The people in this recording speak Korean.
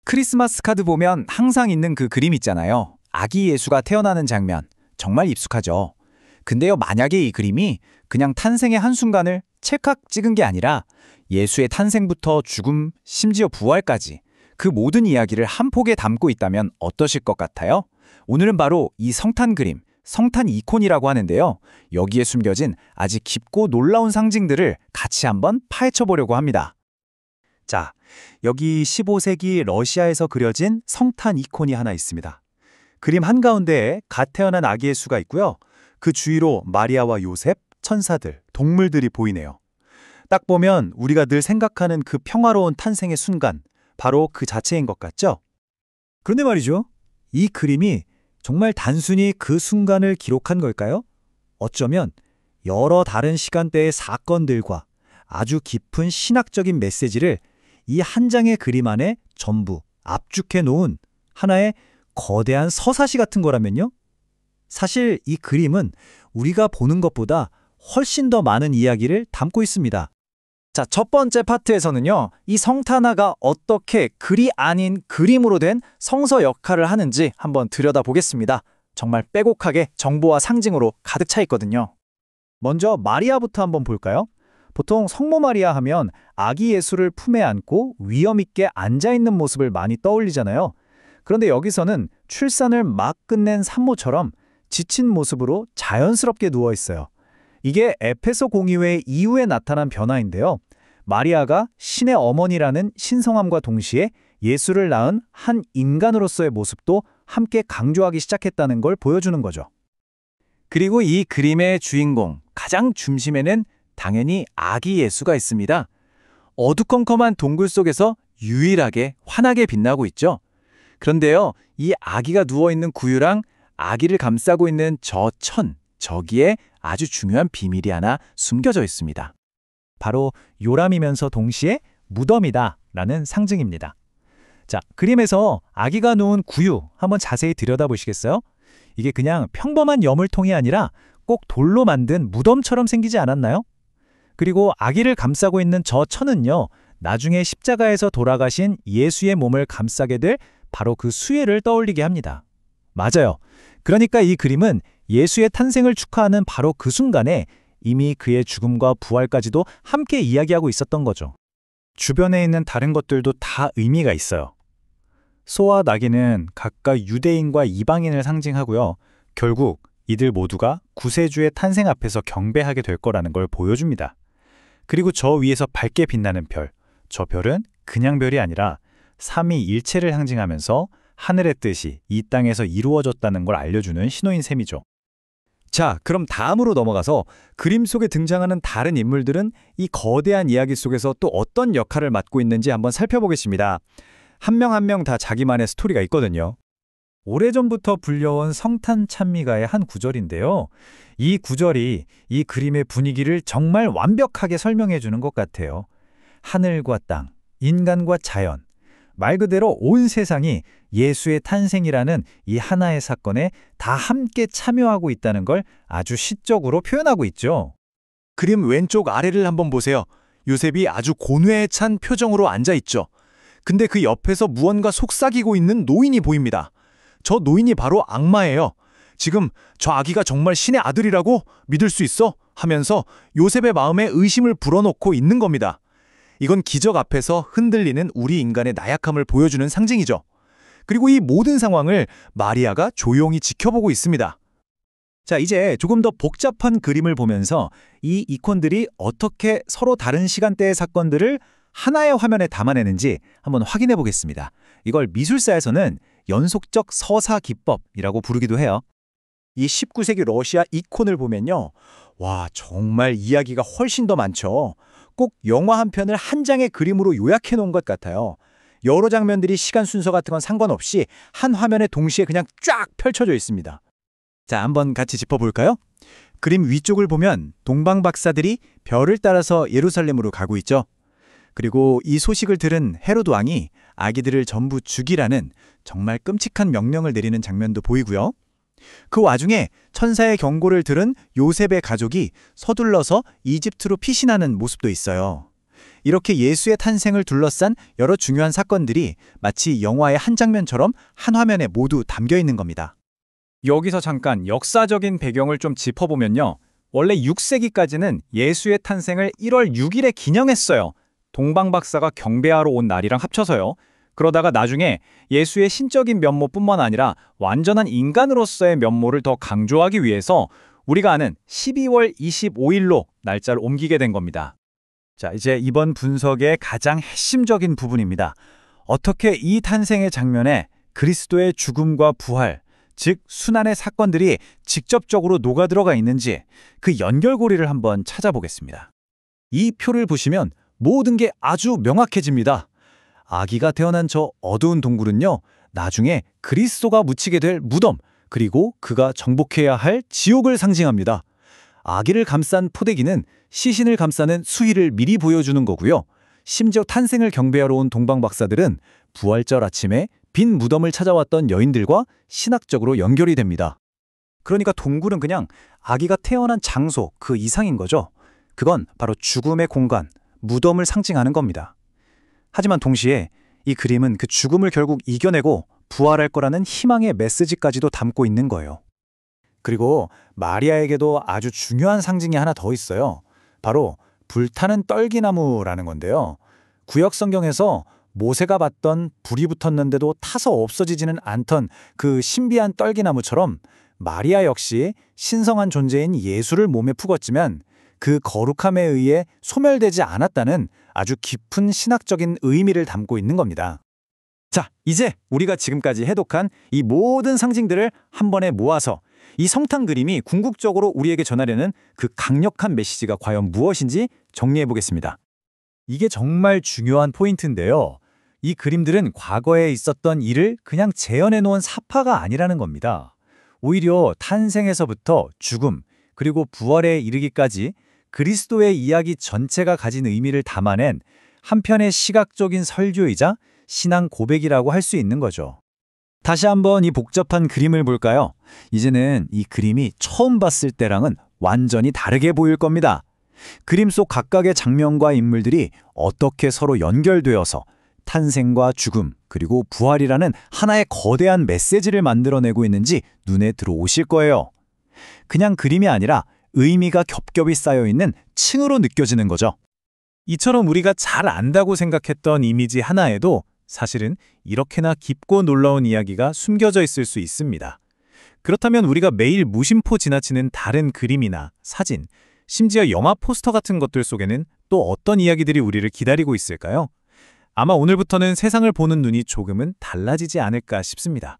크리스마스 카드 보면 항상 있는 그 그림 있잖아요. 아기 예수가 태어나는 장면. 정말 익숙하죠. 근데요, 만약에 이 그림이 그냥 탄생의 한순간을 찰칵 찍은 게 아니라 예수의 탄생부터 죽음, 심지어 부활까지 그 모든 이야기를 한 폭에 담고 있다면 어떠실 것 같아요? 오늘은 바로 이 성탄 그림, 성탄 이콘이라고 하는데요. 여기에 숨겨진 아주 깊고 놀라운 상징들을 같이 한번 파헤쳐 보려고 합니다. 자, 여기 15세기 러시아에서 그려진 성탄 이콘이 하나 있습니다. 그림 한가운데에 갓 태어난 아기 예수가 있고요. 그 주위로 마리아와 요셉, 천사들, 동물들이 보이네요. 딱 보면 우리가 늘 생각하는 그 평화로운 탄생의 순간, 바로 그 자체인 것 같죠? 그런데 말이죠. 이 그림이 정말 단순히 그 순간을 기록한 걸까요? 어쩌면 여러 다른 시간대의 사건들과 아주 깊은 신학적인 메시지를 이 한 장의 그림 안에 전부 압축해 놓은 하나의 거대한 서사시 같은 거라면요? 사실 이 그림은 우리가 보는 것보다 훨씬 더 많은 이야기를 담고 있습니다. 자, 첫 번째 파트에서는요, 이 성탄화가 어떻게 글이 아닌 그림으로 된 성서 역할을 하는지 한번 들여다보겠습니다. 정말 빼곡하게 정보와 상징으로 가득 차 있거든요. 먼저 마리아부터 한번 볼까요? 보통 성모 마리아 하면 아기 예수를 품에 안고 위엄 있게 앉아있는 모습을 많이 떠올리잖아요. 그런데 여기서는 출산을 막 끝낸 산모처럼 지친 모습으로 자연스럽게 누워있어요. 이게 에페소 공의회 이후에 나타난 변화인데요. 마리아가 신의 어머니라는 신성함과 동시에 예수를 낳은 한 인간으로서의 모습도 함께 강조하기 시작했다는 걸 보여주는 거죠. 그리고 이 그림의 주인공, 가장 중심에는 당연히 아기 예수가 있습니다. 어두컴컴한 동굴 속에서 유일하게 환하게 빛나고 있죠. 그런데요, 이 아기가 누워있는 구유랑 아기를 감싸고 있는 저 천, 저기에 아주 중요한 비밀이 하나 숨겨져 있습니다. 바로 요람이면서 동시에 무덤이다 라는 상징입니다. 자, 그림에서 아기가 누운 구유 한번 자세히 들여다보시겠어요? 이게 그냥 평범한 여물통이 아니라 꼭 돌로 만든 무덤처럼 생기지 않았나요? 그리고 아기를 감싸고 있는 저 천은요, 나중에 십자가에서 돌아가신 예수의 몸을 감싸게 될 바로 그 수혜를 떠올리게 합니다. 맞아요. 그러니까 이 그림은 예수의 탄생을 축하하는 바로 그 순간에 이미 그의 죽음과 부활까지도 함께 이야기하고 있었던 거죠. 주변에 있는 다른 것들도 다 의미가 있어요. 소와 나귀는 각각 유대인과 이방인을 상징하고요. 결국 이들 모두가 구세주의 탄생 앞에서 경배하게 될 거라는 걸 보여줍니다. 그리고 저 위에서 밝게 빛나는 별, 저 별은 그냥 별이 아니라 삼위일체를 상징하면서 하늘의 뜻이 이 땅에서 이루어졌다는 걸 알려주는 신호인 셈이죠. 자, 그럼 다음으로 넘어가서 그림 속에 등장하는 다른 인물들은 이 거대한 이야기 속에서 또 어떤 역할을 맡고 있는지 한번 살펴보겠습니다. 한 명 한 명 다 자기만의 스토리가 있거든요. 오래전부터 불려온 성탄 찬미가의 한 구절인데요. 이 구절이 이 그림의 분위기를 정말 완벽하게 설명해 주는 것 같아요. 하늘과 땅, 인간과 자연, 말 그대로 온 세상이 예수의 탄생이라는 이 하나의 사건에 다 함께 참여하고 있다는 걸 아주 시적으로 표현하고 있죠. 그림 왼쪽 아래를 한번 보세요. 요셉이 아주 곤회에 찬 표정으로 앉아있죠. 근데 그 옆에서 무언가 속삭이고 있는 노인이 보입니다. 저 노인이 바로 악마예요. 지금 저 아기가 정말 신의 아들이라고 믿을 수 있어? 하면서 요셉의 마음에 의심을 불어넣고 있는 겁니다. 이건 기적 앞에서 흔들리는 우리 인간의 나약함을 보여주는 상징이죠. 그리고 이 모든 상황을 마리아가 조용히 지켜보고 있습니다. 자, 이제 조금 더 복잡한 그림을 보면서 이 이콘들이 어떻게 서로 다른 시간대의 사건들을 하나의 화면에 담아내는지 한번 확인해 보겠습니다. 이걸 미술사에서는 연속적 서사 기법이라고 부르기도 해요. 이 19세기 러시아 이콘을 보면요. 와, 정말 이야기가 훨씬 더 많죠. 꼭 영화 한 편을 한 장의 그림으로 요약해 놓은 것 같아요. 여러 장면들이 시간 순서 같은 건 상관없이 한 화면에 동시에 그냥 쫙 펼쳐져 있습니다. 자, 한번 같이 짚어볼까요? 그림 위쪽을 보면 동방 박사들이 별을 따라서 예루살렘으로 가고 있죠. 그리고 이 소식을 들은 헤로드 왕이 아기들을 전부 죽이라는 정말 끔찍한 명령을 내리는 장면도 보이고요. 그 와중에 천사의 경고를 들은 요셉의 가족이 서둘러서 이집트로 피신하는 모습도 있어요. 이렇게 예수의 탄생을 둘러싼 여러 중요한 사건들이 마치 영화의 한 장면처럼 한 화면에 모두 담겨 있는 겁니다. 여기서 잠깐 역사적인 배경을 좀 짚어보면요. 원래 6세기까지는 예수의 탄생을 1월 6일에 기념했어요. 동방박사가 경배하러 온 날이랑 합쳐서요. 그러다가 나중에 예수의 신적인 면모뿐만 아니라 완전한 인간으로서의 면모를 더 강조하기 위해서 우리가 아는 12월 25일로 날짜를 옮기게 된 겁니다. 자, 이제 이번 분석의 가장 핵심적인 부분입니다. 어떻게 이 탄생의 장면에 그리스도의 죽음과 부활, 즉 순환의 사건들이 직접적으로 녹아들어가 있는지 그 연결고리를 한번 찾아보겠습니다. 이 표를 보시면 모든 게 아주 명확해집니다. 아기가 태어난 저 어두운 동굴은요, 나중에 그리스도가 묻히게 될 무덤, 그리고 그가 정복해야 할 지옥을 상징합니다. 아기를 감싼 포대기는 시신을 감싸는 수위를 미리 보여주는 거고요. 심지어 탄생을 경배하러 온 동방박사들은 부활절 아침에 빈 무덤을 찾아왔던 여인들과 신학적으로 연결이 됩니다. 그러니까 동굴은 그냥 아기가 태어난 장소 그 이상인 거죠. 그건 바로 죽음의 공간, 무덤을 상징하는 겁니다. 하지만 동시에 이 그림은 그 죽음을 결국 이겨내고 부활할 거라는 희망의 메시지까지도 담고 있는 거예요. 그리고 마리아에게도 아주 중요한 상징이 하나 더 있어요. 바로 불타는 떨기나무라는 건데요. 구약 성경에서 모세가 봤던 불이 붙었는데도 타서 없어지지는 않던 그 신비한 떨기나무처럼 마리아 역시 신성한 존재인 예수를 몸에 품었지만 그 거룩함에 의해 소멸되지 않았다는 아주 깊은 신학적인 의미를 담고 있는 겁니다. 자, 이제 우리가 지금까지 해독한 이 모든 상징들을 한 번에 모아서 이 성탄 그림이 궁극적으로 우리에게 전하려는 그 강력한 메시지가 과연 무엇인지 정리해 보겠습니다. 이게 정말 중요한 포인트인데요. 이 그림들은 과거에 있었던 일을 그냥 재현해 놓은 사파가 아니라는 겁니다. 오히려 탄생에서부터 죽음, 그리고 부활에 이르기까지 그리스도의 이야기 전체가 가진 의미를 담아낸 한편의 시각적인 설교이자 신앙 고백이라고 할 수 있는 거죠. 다시 한번 이 복잡한 그림을 볼까요? 이제는 이 그림이 처음 봤을 때랑은 완전히 다르게 보일 겁니다. 그림 속 각각의 장면과 인물들이 어떻게 서로 연결되어서 탄생과 죽음, 그리고 부활이라는 하나의 거대한 메시지를 만들어내고 있는지 눈에 들어오실 거예요. 그냥 그림이 아니라 의미가 겹겹이 쌓여있는 층으로 느껴지는 거죠. 이처럼 우리가 잘 안다고 생각했던 이미지 하나에도 사실은 이렇게나 깊고 놀라운 이야기가 숨겨져 있을 수 있습니다. 그렇다면 우리가 매일 무심코 지나치는 다른 그림이나 사진, 심지어 영화 포스터 같은 것들 속에는 또 어떤 이야기들이 우리를 기다리고 있을까요? 아마 오늘부터는 세상을 보는 눈이 조금은 달라지지 않을까 싶습니다.